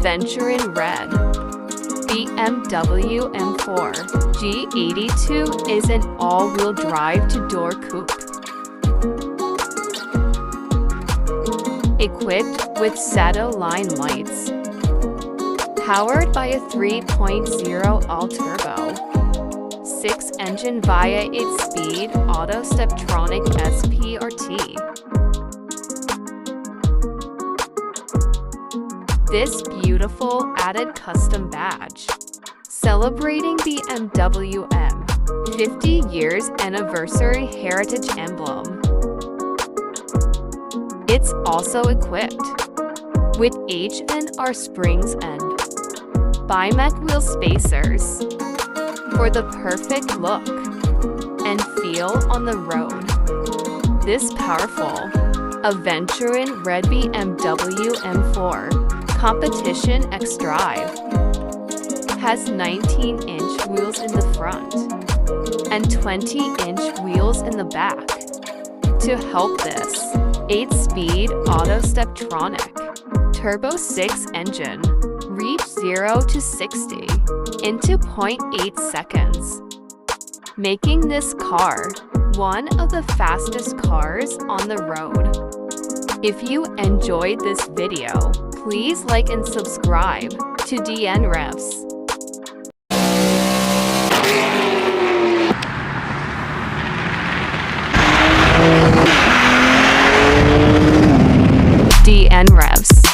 Aventurin Red. BMW M4 G82 is an all-wheel drive two-door coupe. Equipped with Line lights. Powered by a 3.0 all-turbo 6-engine via 8-speed auto Steptronic SPRT. This beautiful added custom badge, celebrating BMW M 50 years anniversary heritage emblem. It's also equipped with H&R springs and Bimac wheel spacers for the perfect look and feel on the road. This powerful Aventurin Red BMW M4 Competition XDrive has 19-inch wheels in the front and 20-inch wheels in the back to help this 8-speed auto Steptronic turbo 6 engine reach 0 to 60 into 0.8 seconds, making this car one of the fastest cars on the road. If you enjoyed this video, please like and subscribe to DN Revs. DN Revs.